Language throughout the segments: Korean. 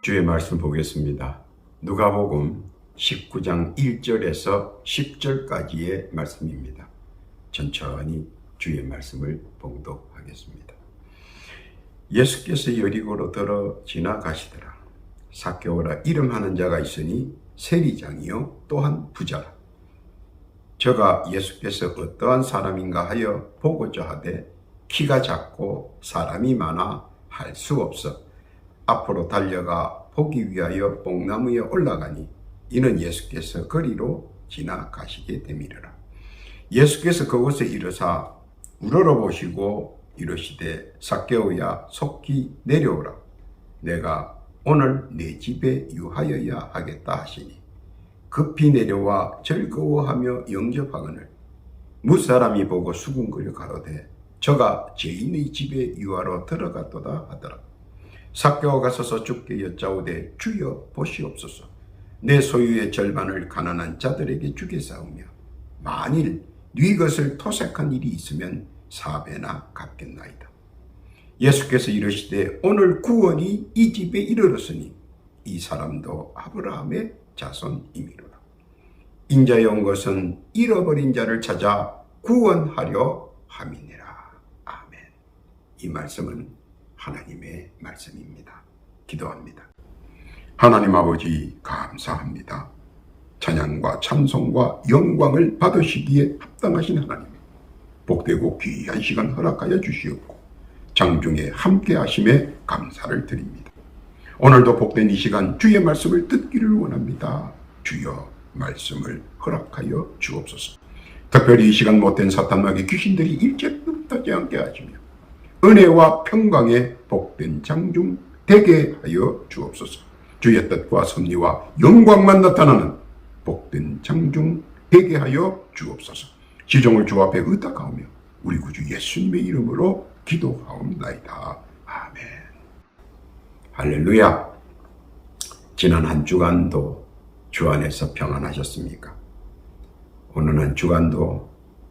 주의 말씀 보겠습니다. 누가복음 19장 1절에서 10절까지의 말씀입니다. 천천히 주의 말씀을 봉독하겠습니다. 예수께서 여리고로 들어 지나가시더라. 삭개오라 이름하는 자가 있으니 세리장이요 또한 부자라. 저가 예수께서 어떠한 사람인가 하여 보고자 하되 키가 작고 사람이 많아 할 수 없어 앞으로 달려가 보기 위하여 뽕나무에 올라가니 이는 예수께서 거리로 지나가시게 됨이라. 예수께서 그곳에 이르사 우러러보시고 이르시되 삭개오야 속히 내려오라. 내가 오늘 내 집에 유하여야 하겠다 하시니 급히 내려와 즐거워하며 영접하거늘 무사람이 보고 수군거려 가로되 저가 죄인의 집에 유하러 들어갔도다 하더라. 삭개오가 서서 주께 여짜오되 주여 보시옵소서. 내 소유의 절반을 가난한 자들에게 주겠사오며 만일 네 것을 토색한 일이 있으면 4배나 갚겠나이다. 예수께서 이르시되 오늘 구원이 이 집에 이르렀으니 이 사람도 아브라함의 자손이미로라. 인자에 온 것은 잃어버린 자를 찾아 구원하려 함이니라. 아멘. 이 말씀은 하나님의 말씀입니다. 기도합니다. 하나님 아버지 감사합니다. 찬양과 찬송과 영광을 받으시기에 합당하신 하나님, 복되고 귀한 시간 허락하여 주시옵고 장중에 함께 하심에 감사를 드립니다. 오늘도 복된 이 시간 주의 말씀을 듣기를 원합니다. 주여 말씀을 허락하여 주옵소서. 특별히 이 시간 못된 사탄마귀 귀신들이 일체 흩어지지 않게 하시며 은혜와 평강에 복된 장중 되게 하여 주옵소서. 주의 뜻과 섭리와 영광만 나타나는 복된 장중 되게 하여 주옵소서. 지종을 주 앞에 의탁하오며 우리 구주 예수님의 이름으로 기도하옵나이다. 아멘. 할렐루야. 지난 한 주간도 주 안에서 평안하셨습니까? 오늘 한 주간도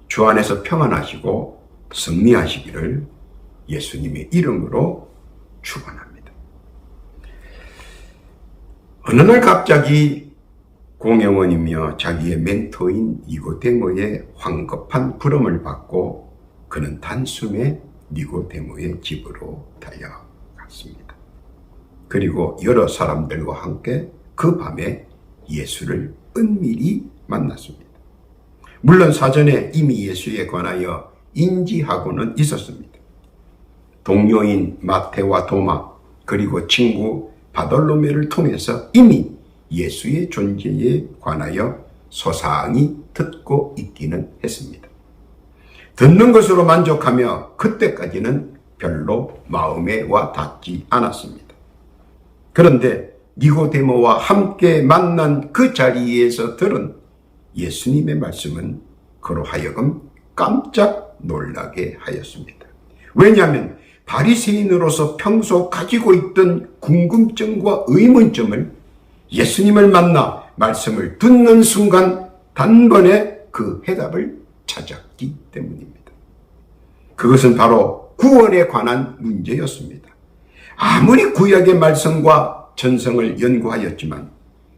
주 안에서 평안하시고 승리하시기를 예수님의 이름으로 축원합니다. 어느 날 갑자기 공회원이며 자기의 멘토인 니고데모의 황급한 부름을 받고 그는 단숨에 니고데모의 집으로 달려갔습니다. 그리고 여러 사람들과 함께 그 밤에 예수를 은밀히 만났습니다. 물론 사전에 이미 예수에 관하여 인지하고는 있었습니다. 동료인 마테와 도마 그리고 친구 바돌로메를 통해서 이미 예수의 존재에 관하여 소상히 듣고 있기는 했습니다. 듣는 것으로 만족하며 그때까지는 별로 마음에 와 닿지 않았습니다. 그런데 니고데모와 함께 만난 그 자리에서 들은 예수님의 말씀은 그로 하여금 깜짝 놀라게 하였습니다. 왜냐하면 바리새인으로서 평소 가지고 있던 궁금증과 의문점을 예수님을 만나 말씀을 듣는 순간 단번에 그 해답을 찾았기 때문입니다. 그것은 바로 구원에 관한 문제였습니다. 아무리 구약의 말씀과 전성을 연구하였지만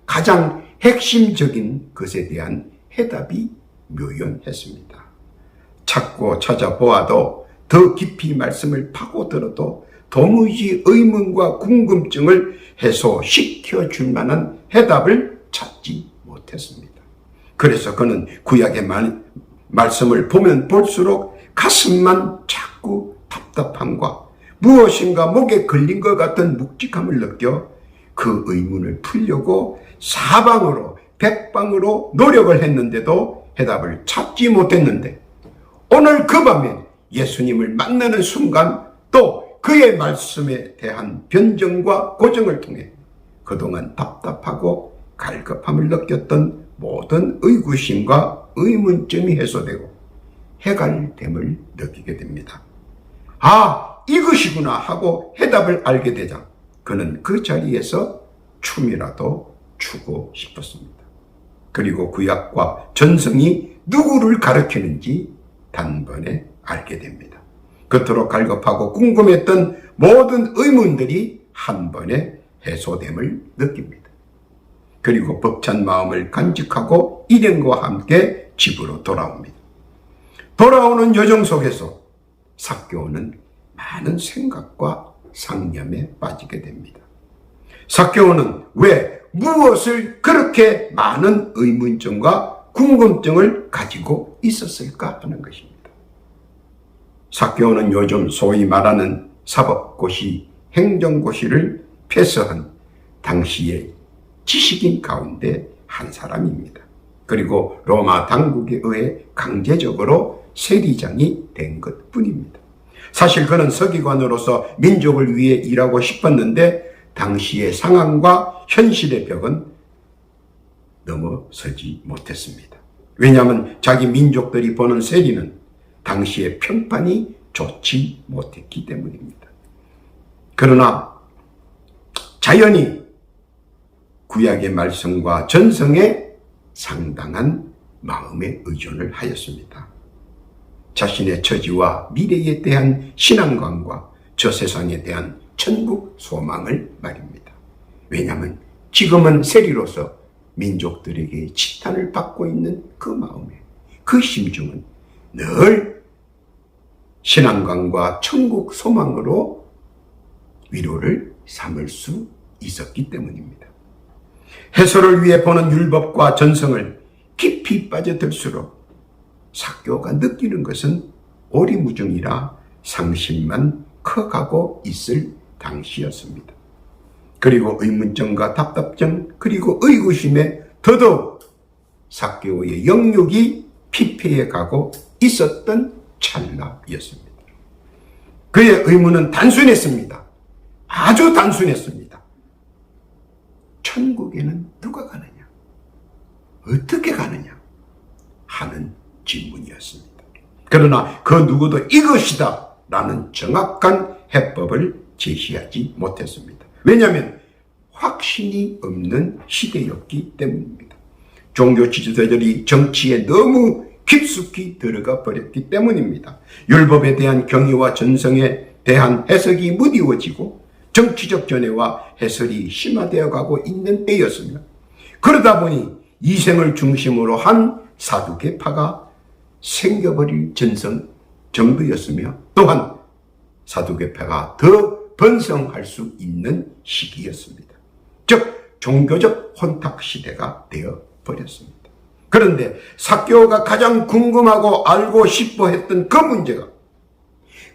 가장 핵심적인 것에 대한 해답이 묘연했습니다. 찾고 찾아보아도 더 깊이 말씀을 파고들어도 도무지 의문과 궁금증을 해소시켜 줄 만한 해답을 찾지 못했습니다. 그래서 그는 구약의 말씀을 보면 볼수록 가슴만 자꾸 답답함과 무엇인가 목에 걸린 것 같은 묵직함을 느껴 그 의문을 풀려고 사방으로 백방으로 노력을 했는데도 해답을 찾지 못했는데 오늘 그 밤에 예수님을 만나는 순간 또 그의 말씀에 대한 변증과 고증을 통해 그동안 답답하고 갈급함을 느꼈던 모든 의구심과 의문점이 해소되고 해갈됨을 느끼게 됩니다. 아, 이것이구나 하고 해답을 알게 되자 그는 그 자리에서 춤이라도 추고 싶었습니다. 그리고 구약과 전성이 누구를 가리키는지 단번에 알게 됩니다. 그토록 갈급하고 궁금했던 모든 의문들이 한 번에 해소됨을 느낍니다. 그리고 벅찬 마음을 간직하고 일행과 함께 집으로 돌아옵니다. 돌아오는 여정 속에서 삭개오는 많은 생각과 상념에 빠지게 됩니다. 삭개오는 왜 무엇을 그렇게 많은 의문점과 궁금증을 가지고 있었을까 하는 것입니다. 삭개오는 요즘 소위 말하는 사법고시, 행정고시를 패스한 당시의 지식인 가운데 한 사람입니다. 그리고 로마 당국에 의해 강제적으로 세리장이 된 것뿐입니다. 사실 그는 서기관으로서 민족을 위해 일하고 싶었는데 당시의 상황과 현실의 벽은 넘어서지 못했습니다. 왜냐하면 자기 민족들이 보는 세리는 당시의 평판이 좋지 못했기 때문입니다. 그러나 자연히 구약의 말씀과 전성에 상당한 마음의 의존을 하였습니다. 자신의 처지와 미래에 대한 신앙관과 저 세상에 대한 천국 소망을 말입니다. 왜냐하면 지금은 세리로서 민족들에게 치탄을 받고 있는 그 마음에, 그 심중은 늘 신앙관과 천국 소망으로 위로를 삼을 수 있었기 때문입니다. 해소를 위해 보는 율법과 전성을 깊이 빠져들수록 삭개오가 느끼는 것은 오리무중이라 상심만 커가고 있을 당시였습니다. 그리고 의문점과 답답점 그리고 의구심에 더더욱 삭개오의 영육이 피폐해 가고 있었던 찰나였습니다. 그의 의문은 단순했습니다. 아주 단순했습니다. 천국에는 누가 가느냐? 어떻게 가느냐? 하는 질문이었습니다. 그러나 그 누구도 이것이다 라는 정확한 해법을 제시하지 못했습니다. 왜냐하면 확신이 없는 시대였기 때문입니다. 종교 지도자들이 정치에 너무 깊숙이 들어가 버렸기 때문입니다. 율법에 대한 경의와 전성에 대한 해석이 무디워지고 정치적 전해와 해설이 심화되어 가고 있는 때였으며, 그러다 보니 이생을 중심으로 한 사두개파가 생겨버릴 전성 정도였으며, 또한 사두개파가 더 번성할 수 있는 시기였습니다. 즉 종교적 혼탁 시대가 되어 버렸습니다. 그런데 삭개오가 가장 궁금하고 알고 싶어 했던 그 문제가,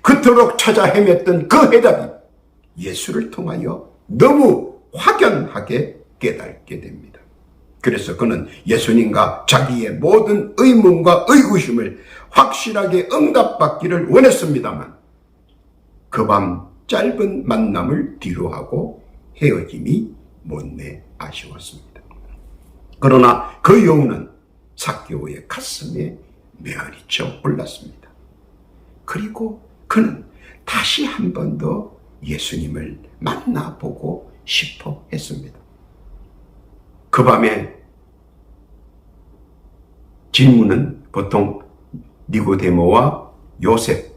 그토록 찾아 헤맸던 그 해답이 예수를 통하여 너무 확연하게 깨닫게 됩니다. 그래서 그는 예수님과 자기의 모든 의문과 의구심을 확실하게 응답받기를 원했습니다만 그 밤 짧은 만남을 뒤로하고 헤어짐이 못내 아쉬웠습니다. 그러나 그 여우는 삭개오의 가슴에 메아리쳐 올랐습니다. 그리고 그는 다시 한 번 더 예수님을 만나보고 싶어 했습니다. 그 밤에 질문은 보통 니고데모와 요셉,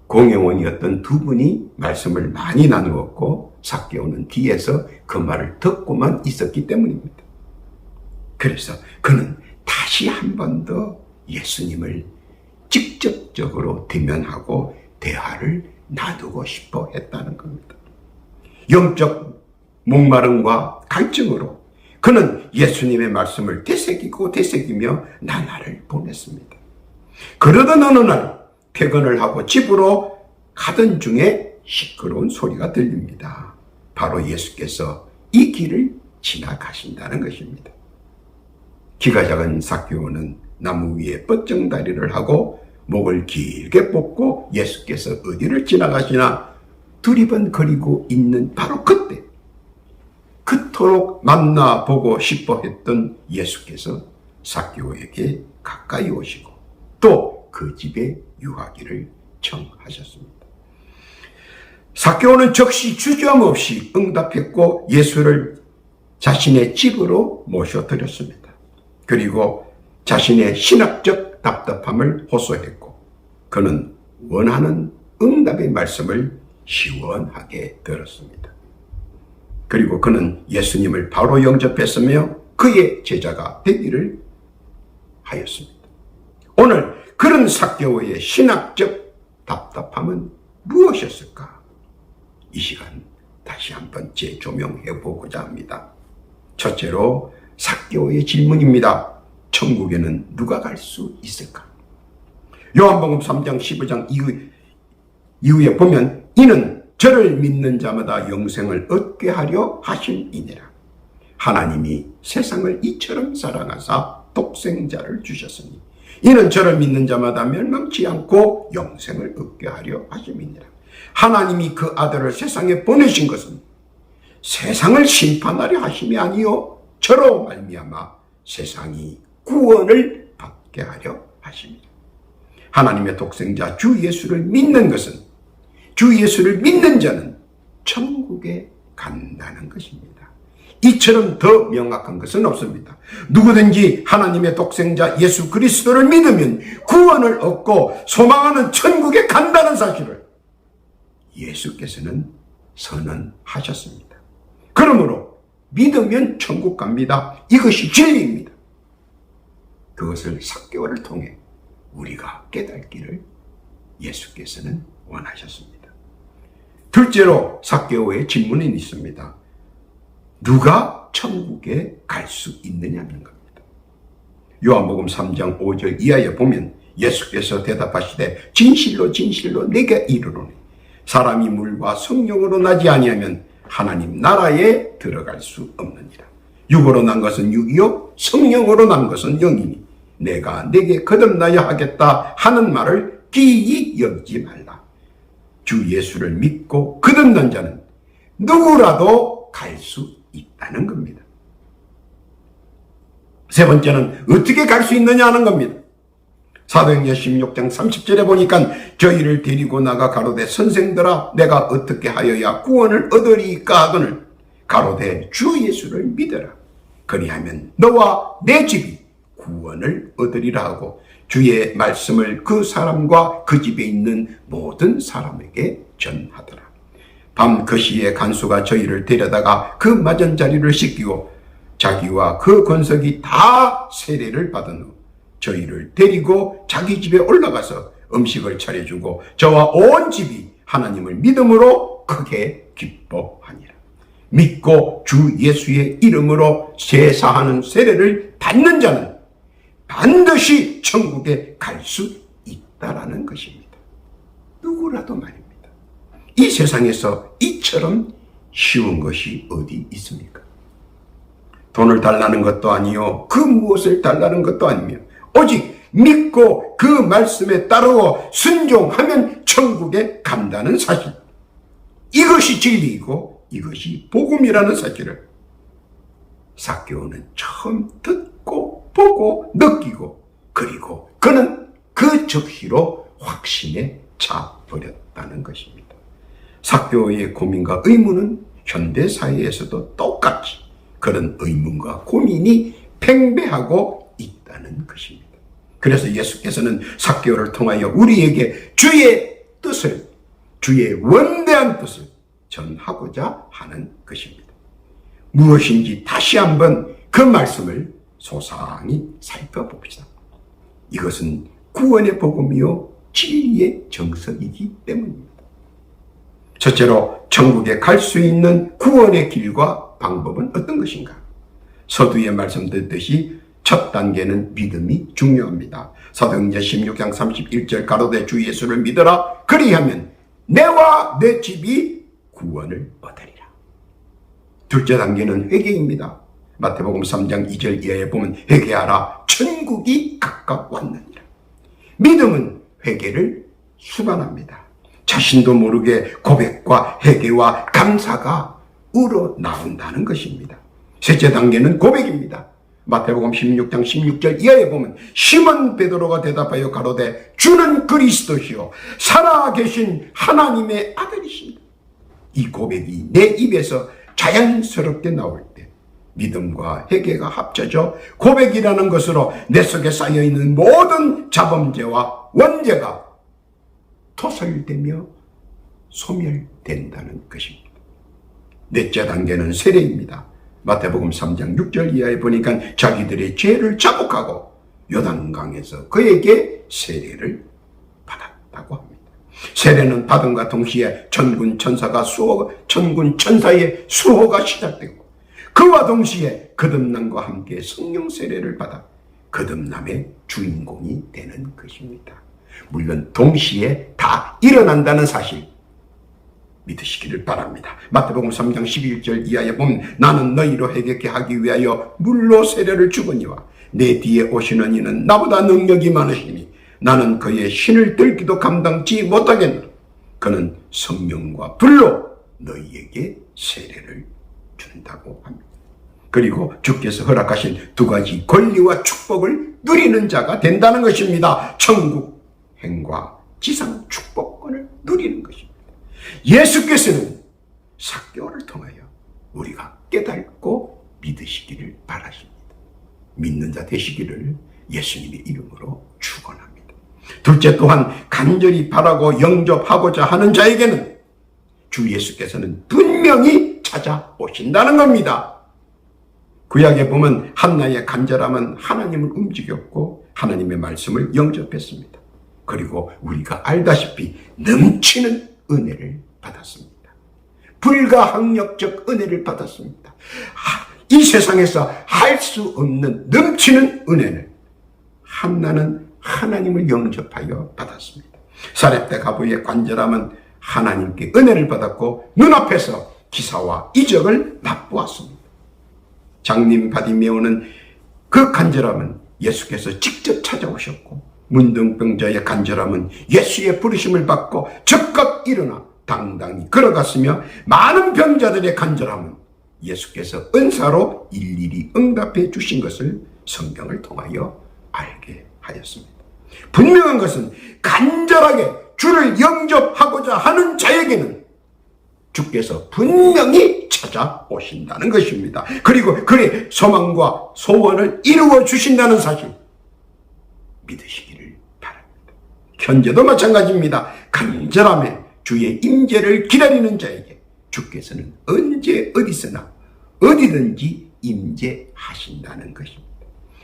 공회원이었던 두 분이 말씀을 많이 나누었고 삭개오는 뒤에서 그 말을 듣고만 있었기 때문입니다. 그래서 그는 다시 한 번 더 예수님을 직접적으로 대면하고 대화를 나누고 싶어 했다는 겁니다. 영적 목마름과 갈증으로 그는 예수님의 말씀을 되새기며 나날을 보냈습니다. 그러던 어느 날 퇴근을 하고 집으로 가던 중에 시끄러운 소리가 들립니다. 바로 예수께서 이 길을 지나가신다는 것입니다. 키가 작은 삭개오는 나무 위에 뻗정다리를 하고 목을 길게 뽑고 예수께서 어디를 지나가시나 두리번거리고 있는 바로 그때, 그토록 만나보고 싶어 했던 예수께서 삭개오에게 가까이 오시고 또 그 집에 유하기를 청하셨습니다. 삭개오는 즉시 주저함없이 응답했고 예수를 자신의 집으로 모셔드렸습니다. 그리고 자신의 신학적 답답함을 호소했고 그는 원하는 응답의 말씀을 시원하게 들었습니다. 그리고 그는 예수님을 바로 영접했으며 그의 제자가 되기를 하였습니다. 오늘 그런 삭개오의 신학적 답답함은 무엇이었을까? 이 시간 다시 한번 재조명해 보고자 합니다. 첫째로 삭개오의 질문입니다. 천국에는 누가 갈 수 있을까? 요한복음 3장 15장 이후에 보면 이는 저를 믿는 자마다 영생을 얻게 하려 하심이니라. 하나님이 세상을 이처럼 사랑하사 독생자를 주셨으니 이는 저를 믿는 자마다 멸망치 않고 영생을 얻게 하려 하심이니라. 하나님이 그 아들을 세상에 보내신 것은 세상을 심판하려 하심이 아니요 저로 말미암아 세상이 구원을 받게 하려 하심이라. 하나님의 독생자 주 예수를 믿는 것은 주 예수를 믿는 자는 천국에 간다는 것입니다. 이처럼 더 명확한 것은 없습니다. 누구든지 하나님의 독생자 예수 그리스도를 믿으면 구원을 얻고 소망하는 천국에 간다는 사실을 예수께서는 선언하셨습니다. 그러므로 믿으면 천국 갑니다. 이것이 진리입니다. 그것을 삭개오를 통해 우리가 깨닫기를 예수께서는 원하셨습니다. 둘째로 삭개오의 질문이 있습니다. 누가 천국에 갈 수 있느냐는 겁니다. 요한복음 3장 5절 이하에 보면 예수께서 대답하시되 진실로 진실로 내게 이르노니 사람이 물과 성령으로 나지 아니하면 하나님 나라에 들어갈 수 없느니라. 육으로 난 것은 육이요 성령으로 난 것은 영이니 내가 내게 거듭나야 하겠다 하는 말을 기이 여기지 말라. 주 예수를 믿고 거듭난 자는 누구라도 갈 수 있다는 겁니다. 세 번째는 어떻게 갈 수 있느냐 하는 겁니다. 사도행전 16장 30절에 보니까 저희를 데리고 나가 가로되 선생들아 내가 어떻게 하여야 구원을 얻으리까 하거늘 가로되 주 예수를 믿어라. 그리하면 너와 내 집이 구원을 얻으리라 하고 주의 말씀을 그 사람과 그 집에 있는 모든 사람에게 전하더라. 밤 그 시에 간수가 저희를 데려다가 그 맞은 자리를 씻기고 자기와 그 권석이 다 세례를 받은 후 저희를 데리고 자기 집에 올라가서 음식을 차려주고 저와 온 집이 하나님을 믿음으로 크게 기뻐하니라. 믿고 주 예수의 이름으로 제사하는 세례를 받는 자는 반드시 천국에 갈 수 있다라는 것입니다. 누구라도 말입니다. 이 세상에서 이처럼 쉬운 것이 어디 있습니까? 돈을 달라는 것도 아니요 그 무엇을 달라는 것도 아니며 오직 믿고 그 말씀에 따르고 순종하면 천국에 간다는 사실, 이것이 진리이고 이것이 복음이라는 사실을 삭개오는 처음 듣고 보고 느끼고 그리고 그는 그 즉시로 확신에 차버렸다는 것입니다. 삭개오의 고민과 의문은 현대사회에서도 똑같이 그런 의문과 고민이 팽배하고 있다는 것입니다. 그래서 예수께서는 삭개오를 통하여 우리에게 주의 뜻을, 주의 원대한 뜻을 전하고자 하는 것입니다. 무엇인지 다시 한번 그 말씀을 소상히 살펴봅시다. 이것은 구원의 복음이요 진리의 정석이기 때문입니다. 첫째로 천국에 갈 수 있는 구원의 길과 방법은 어떤 것인가? 서두에 말씀드렸듯이 첫 단계는 믿음이 중요합니다. 사도행전 16장 31절 가로되 주 예수를 믿어라. 그리하면 내와 내 집이 구원을 얻으리라. 둘째 단계는 회개입니다. 마태복음 3장 2절 이하에 보면 회개하라 천국이 가까웠느니라. 믿음은 회개를 수반합니다. 자신도 모르게 고백과 회개와 감사가 우러나온다는 것입니다. 셋째 단계는 고백입니다. 마태복음 16장 16절 이하에 보면 시몬 베드로가 대답하여 가로되 주는 그리스도시요 살아계신 하나님의 아들이십니다. 이 고백이 내 입에서 자연스럽게 나올 때 믿음과 회개가 합쳐져 고백이라는 것으로 내 속에 쌓여있는 모든 자범죄와 원죄가 토설되며 소멸된다는 것입니다. 넷째 단계는 세례입니다. 마태복음 3장 6절 이하에 보니까 자기들의 죄를 자복하고 요단강에서 그에게 세례를 받았다고 합니다. 세례는 받음과 동시에 천군 천사의 수호가 시작되고 그와 동시에 거듭남과 함께 성령 세례를 받아 거듭남의 주인공이 되는 것입니다. 물론 동시에 다 일어난다는 사실 믿으시기를 바랍니다. 마태복음 3장 11절 이하에 보면 나는 너희로 회개케 하기 위하여 물로 세례를 주거니와 내 뒤에 오시는 이는 나보다 능력이 많으시니 나는 그의 신을 들기도 감당치 못하겠노라. 그는 성령과 불로 너희에게 세례를 준다고 합니다. 그리고 주께서 허락하신 두 가지 권리와 축복을 누리는 자가 된다는 것입니다. 천국 행과 지상 축복권을 누리는 것입니다. 예수께서는 삭개오를 통하여 우리가 깨닫고 믿으시기를 바라십니다. 믿는 자 되시기를 예수님의 이름으로 축원합니다. 둘째, 또한 간절히 바라고 영접하고자 하는 자에게는 주 예수께서는 분명히 찾아오신다는 겁니다. 구약에 보면 한나의 간절함은 하나님을 움직였고 하나님의 말씀을 영접했습니다. 그리고 우리가 알다시피 넘치는 은혜를 받았습니다. 불가항력적 은혜를 받았습니다. 이 세상에서 할 수 없는 넘치는 은혜를 한나는 하나님을 영접하여 받았습니다. 사렙대 가부의 간절함은 하나님께 은혜를 받았고 눈앞에서 기사와 이적을 맛보았습니다. 장님 바디메오는 그 간절함은 예수께서 직접 찾아오셨고 문둥병자의 간절함은 예수의 부르심을 받고 즉각 일어나 당당히 걸어갔으며 많은 병자들의 간절함은 예수께서 은사로 일일이 응답해 주신 것을 성경을 통하여 알게 하였습니다. 분명한 것은 간절하게 주를 영접하고자 하는 자에게는 주께서 분명히 찾아오신다는 것입니다. 그리고 그의 소망과 소원을 이루어 주신다는 사실 믿으시기를 바랍니다. 현재도 마찬가지입니다. 간절함에 주의 임재를 기다리는 자에게 주께서는 언제 어디서나 어디든지 임재하신다는 것입니다.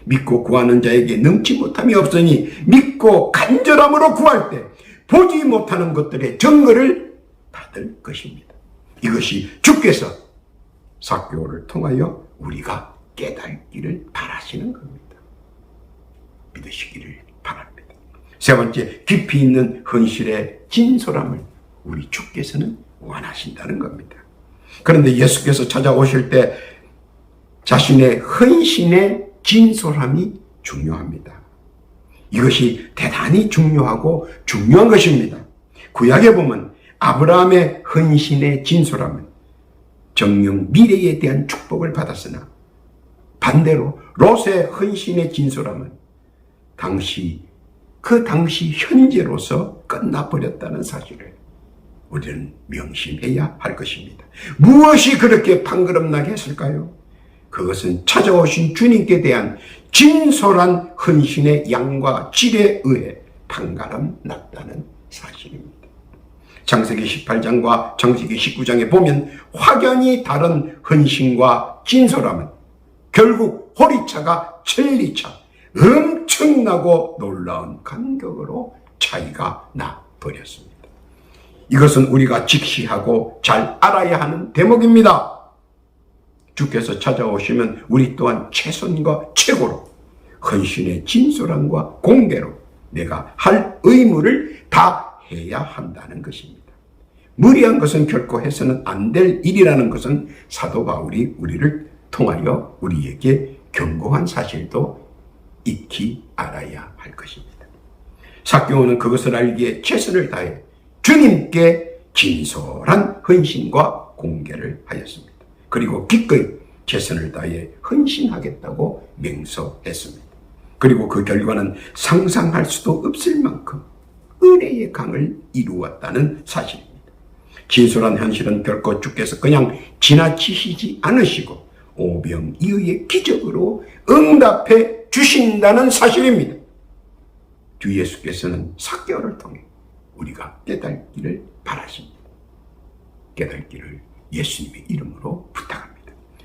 믿고 구하는 자에게 능치 못함이 없으니 믿고 간절함으로 구할 때 보지 못하는 것들의 증거를 받을 것입니다. 이것이 주께서 삭개오를 통하여 우리가 깨닫기를 바라시는 겁니다. 믿으시기를 바랍니다. 세 번째, 깊이 있는 헌신의 진솔함을 우리 주께서는 원하신다는 겁니다. 그런데 예수께서 찾아오실 때 자신의 헌신의 진솔함이 중요합니다. 이것이 대단히 중요하고 중요한 것입니다. 구약에 보면 아브라함의 헌신의 진솔함은 정녕 미래에 대한 축복을 받았으나 반대로 롯의 헌신의 진솔함은 그 당시 현재로서 끝나버렸다는 사실을 우리는 명심해야 할 것입니다. 무엇이 그렇게 판가름나게 했을까요? 그것은 찾아오신 주님께 대한 진솔한 헌신의 양과 질에 의해 판가름 났다는 사실입니다. 창세기 18장과 창세기 19장에 보면 확연히 다른 헌신과 진솔함은 결국 호리차가 천리차, 엄청나고 놀라운 간격으로 차이가 나버렸습니다. 이것은 우리가 직시하고 잘 알아야 하는 대목입니다. 주께서 찾아오시면 우리 또한 최선과 최고로 헌신의 진솔함과 공개로 내가 할 의무를 다 해야 한다는 것입니다. 무리한 것은 결코 해서는 안 될 일이라는 것은 사도 바울이 우리를 통하여 우리에게 경고한 사실도 익히 알아야 할 것입니다. 삭개오는 그것을 알기에 최선을 다해 주님께 진솔한 헌신과 공개를 하였습니다. 그리고 기꺼이 최선을 다해 헌신하겠다고 맹세했습니다. 그리고 그 결과는 상상할 수도 없을 만큼 은혜의 강을 이루었다는 사실입니다. 진솔한 현실은 결코 주께서 그냥 지나치시지 않으시고 오병이어의 기적으로 응답해 주신다는 사실입니다. 주 예수께서는 삭개오를 통해 우리가 깨닫기를 바라십니다. 깨닫기를 예수님의 이름으로 부탁합니다.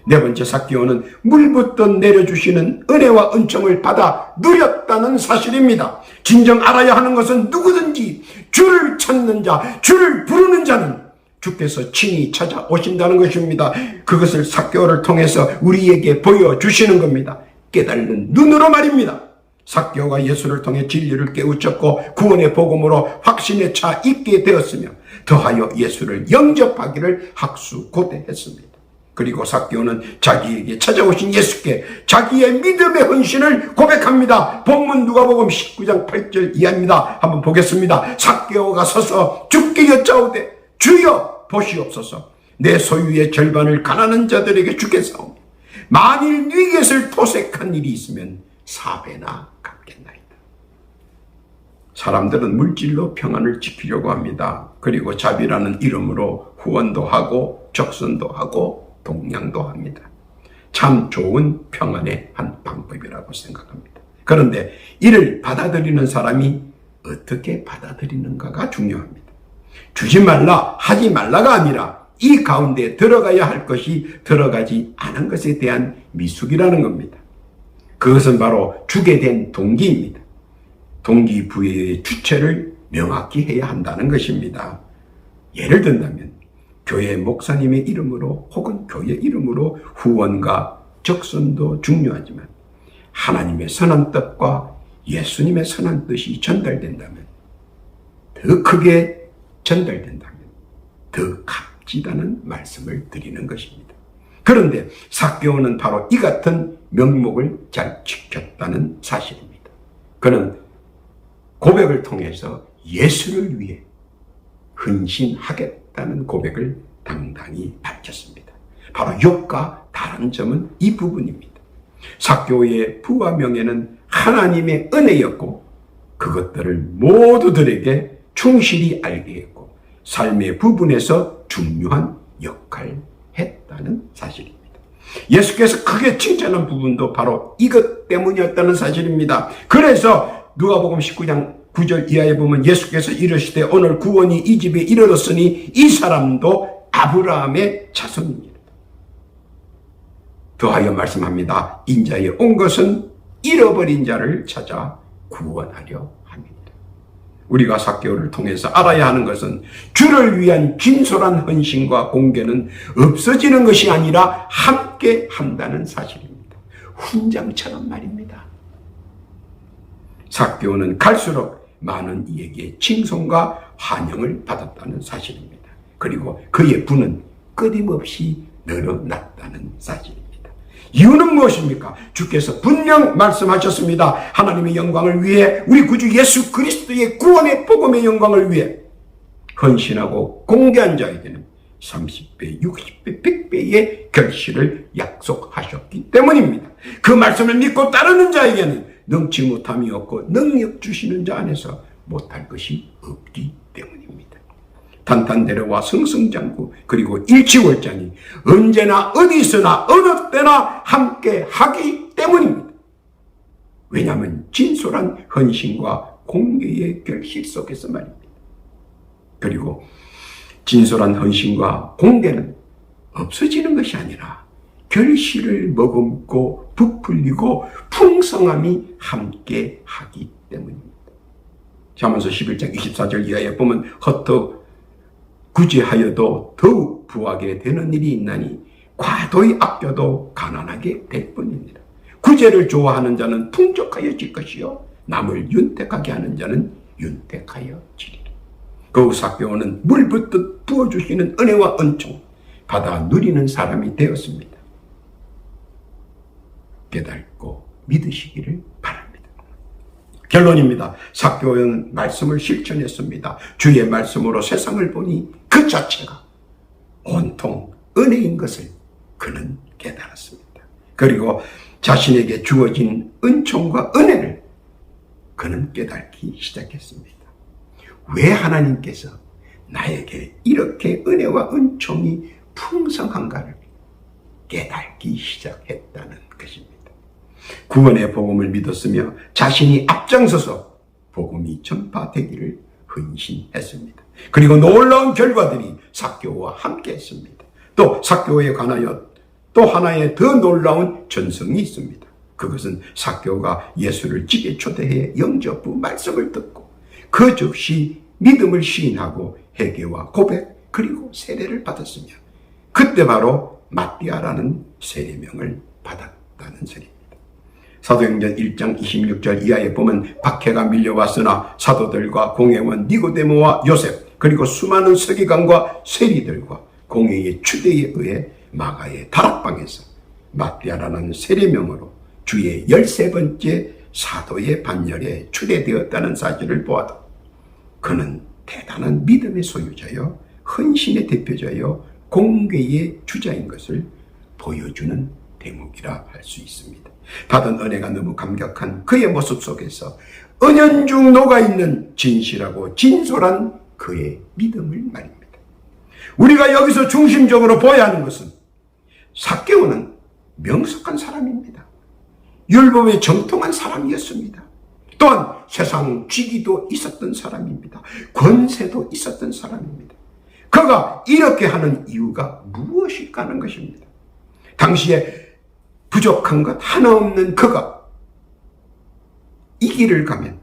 네 번째, 삭개오는 물부터 내려주시는 은혜와 은총을 받아 누렸다는 사실입니다. 진정 알아야 하는 것은 누구든지 주를 찾는 자, 주를 부르는 자는 주께서 친히 찾아오신다는 것입니다. 그것을 삭개오를 통해서 우리에게 보여주시는 겁니다. 깨달는 눈으로 말입니다. 삭개오가 예수를 통해 진리를 깨우쳤고 구원의 복음으로 확신에 차 있게 되었으며 더하여 예수를 영접하기를 학수고대했습니다. 그리고 삭개오는 자기에게 찾아오신 예수께 자기의 믿음의 헌신을 고백합니다. 본문 누가복음 19장 8절 이하입니다. 한번 보겠습니다. 삭개오가 서서 주께 여짜오되 주여 보시옵소서, 내 소유의 절반을 가난한 자들에게 주겠사오며 만일 네 것을 토색한 일이 있으면 4배나 갚겠나이다. 사람들은 물질로 평안을 지키려고 합니다. 그리고 자비라는 이름으로 후원도 하고 적선도 하고 동양도 합니다. 참 좋은 평안의 한 방법이라고 생각합니다. 그런데 이를 받아들이는 사람이 어떻게 받아들이는가가 중요합니다. 주지 말라, 하지 말라가 아니라 이 가운데 들어가야 할 것이 들어가지 않은 것에 대한 미숙이라는 겁니다. 그것은 바로 주게 된 동기입니다. 동기부여의 주체를 명확히 해야 한다는 것입니다. 예를 든다면 교회 목사님의 이름으로 혹은 교회 이름으로 후원과 적선도 중요하지만 하나님의 선한 뜻과 예수님의 선한 뜻이 전달된다면, 더 크게 전달된다면 더 값지다는 말씀을 드리는 것입니다. 그런데 삭개오는 바로 이 같은 명목을 잘 지켰다는 사실입니다. 그는 고백을 통해서 예수를 위해 헌신하겠다는 고백을 당당히 밝혔습니다. 바로 욥과 다른 점은 이 부분입니다. 삭개오의 부와 명예는 하나님의 은혜였고 그것들을 모두들에게 충실히 알게 했고 삶의 부분에서 중요한 역할을 했다는 사실입니다. 예수께서 크게 칭찬한 부분도 바로 이것 때문이었다는 사실입니다. 그래서 누가복음 19장 9절 이하에 보면 예수께서 이르시되 오늘 구원이 이 집에 이르렀으니 이 사람도 아브라함의 자손입니다. 더하여 말씀합니다. 인자에 온 것은 잃어버린 자를 찾아 구원하려 합니다. 우리가 삭개오를 통해서 알아야 하는 것은 주를 위한 진솔한 헌신과 공개는 없어지는 것이 아니라 함께 한다는 사실입니다. 훈장처럼 말입니다. 삭개오는 갈수록 많은 이에게 칭송과 환영을 받았다는 사실입니다. 그리고 그의 부는 끊임없이 늘어났다는 사실입니다. 이유는 무엇입니까? 주께서 분명 말씀하셨습니다. 하나님의 영광을 위해, 우리 구주 예수 그리스도의 구원의 복음의 영광을 위해 헌신하고 공개한 자에게는 30배, 60배, 100배의 결실을 약속하셨기 때문입니다. 그 말씀을 믿고 따르는 자에게는 능치 못함이 없고 능력 주시는 자 안에서 못할 것이 없기 때문입니다. 탄탄대로와 승승장구 그리고 일치월장이 언제나 어디서나 어느 때나 함께 하기 때문입니다. 왜냐하면 진솔한 헌신과 공개의 결실 속에서 말입니다. 그리고 진솔한 헌신과 공개는 없어지는 것이 아니라 결실을 머금고 부풀리고 풍성함이 함께 하기 때문입니다. 잠언서 11장 24절 이하에 보면 헛되이 구제하여도 더욱 부하게 되는 일이 있나니 과도히 아껴도 가난하게 될 뿐입니다. 구제를 좋아하는 자는 풍족하여질 것이요 남을 윤택하게 하는 자는 윤택하여지리라. 그 삭개오는 물붓듯 부어주시는 은혜와 은총 받아 누리는 사람이 되었습니다. 깨닫고 믿으시기를 바랍니다. 결론입니다. 삭개오는 말씀을 실천했습니다. 주의 말씀으로 세상을 보니 그 자체가 온통 은혜인 것을 그는 깨달았습니다. 그리고 자신에게 주어진 은총과 은혜를 그는 깨닫기 시작했습니다. 왜 하나님께서 나에게 이렇게 은혜와 은총이 풍성한가를 깨닫기 시작했다는 것입니다. 구원의 복음을 믿었으며 자신이 앞장서서 복음이 전파되기를 헌신했습니다. 그리고 놀라운 결과들이 삭개오와 함께 했습니다. 또 삭개오에 관하여 또 하나의 더 놀라운 전성이 있습니다. 그것은 삭개오가 예수를 집에 초대해 영접 후 말씀을 듣고 그 즉시 믿음을 시인하고 회개와 고백 그리고 세례를 받았으며 그때 바로 마띠아라는 세례명을 받았다는 설입니다. 사도행전 1장 26절 이하에 보면 박해가 밀려왔으나 사도들과 공회원 니고데모와 요셉 그리고 수많은 서기관과 세리들과 공회의 추대에 의해 마가의 다락방에서 마띠아라는 세례명으로 주의 13번째 사도의 반열에 추대되었다는 사실을 보아도 그는 대단한 믿음의 소유자여 헌신의 대표자여 공개의 주자인 것을 보여주는 대목이라 할 수 있습니다. 받은 은혜가 너무 감격한 그의 모습 속에서 은연중 녹아있는 진실하고 진솔한 그의 믿음을 말입니다. 우리가 여기서 중심적으로 보아야 하는 것은 삭개오는 명석한 사람입니다. 율법에 정통한 사람이었습니다. 또한 세상 지기도 있었던 사람입니다. 권세도 있었던 사람입니다. 그가 이렇게 하는 이유가 무엇일까 하는 것입니다. 당시에 부족한 것 하나 없는 그가 이 길을 가면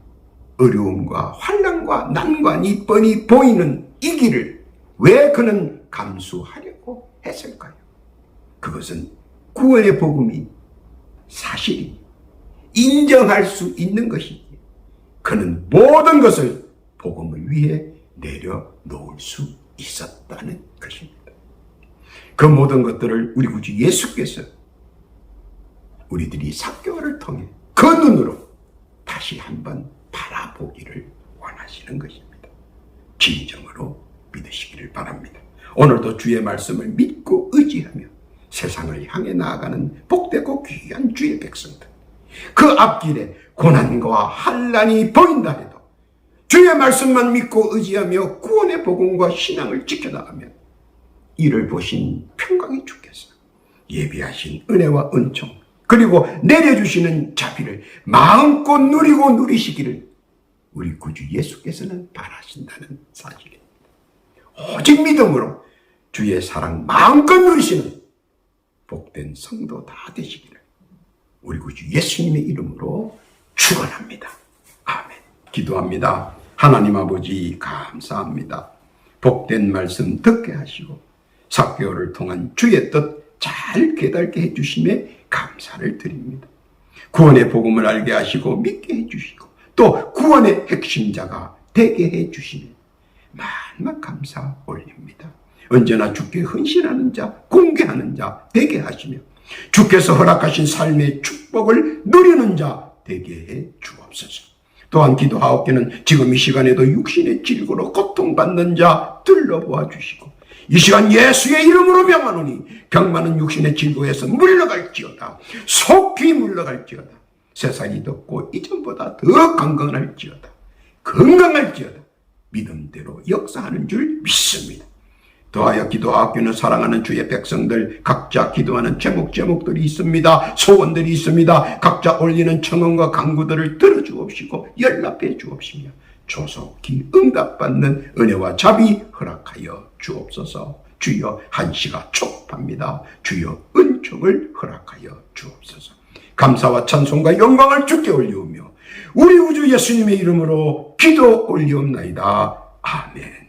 어려움과 환난과 난관이 뻔히 보이는 이 길을 왜 그는 감수하려고 했을까요? 그것은 구원의 복음이 사실이 인정할 수 있는 것이기에 그는 모든 것을 복음을 위해 내려놓을 수 있었다는 것입니다. 그 모든 것들을 우리 구주 예수께서 우리들이 삭개오를 통해 그 눈으로 다시 한번 바라보기를 원하시는 것입니다. 진정으로 믿으시기를 바랍니다. 오늘도 주의 말씀을 믿고 의지하며 세상을 향해 나아가는 복되고 귀한 주의 백성들, 그 앞길에 고난과 환난이 보인다 해도 주의 말씀만 믿고 의지하며 구원의 복음과 신앙을 지켜나가면 이를 보신 평강의 주께서 예비하신 은혜와 은총 그리고 내려주시는 자비를 마음껏 누리고 누리시기를 우리 구주 예수께서는 바라신다는 사실입니다. 오직 믿음으로 주의 사랑 마음껏 누리시는 복된 성도 다 되시기를 우리 구주 예수님의 이름으로 축원합니다. 아멘. 기도합니다. 하나님 아버지 감사합니다. 복된 말씀 듣게 하시고 삭개오를 통한 주의 뜻 잘 깨닫게 해주심에 감사를 드립니다. 구원의 복음을 알게 하시고 믿게 해주시고 또 구원의 핵심자가 되게 해주시면 만만 감사 올립니다. 언제나 주께 헌신하는 자, 공개하는 자 되게 하시며 주께서 허락하신 삶의 축복을 누리는 자 되게 해 주옵소서. 또한 기도하옵기는 지금 이 시간에도 육신의 질고로 고통받는 자 둘러보아 주시고 이 시간 예수의 이름으로 명하노니 병많은 육신의 질고에서 물러갈지어다. 속히 물러갈지어다. 세상이 덥고 이전보다 더 건강할지어다. 건강할지어다. 믿음대로 역사하는 줄 믿습니다. 더하여 기도하옵기는 사랑하는 주의 백성들 각자 기도하는 제목들이 있습니다. 소원들이 있습니다. 각자 올리는 청원과 간구들을 들어주옵시고 연락해 주옵시며 조속히 응답받는 은혜와 자비 허락하여 주옵소서. 주여 한시가 촉합니다. 주여 은총을 허락하여 주옵소서. 감사와 찬송과 영광을 주께 올리오며 우리 우주 예수님의 이름으로 기도 올리옵나이다. 아멘.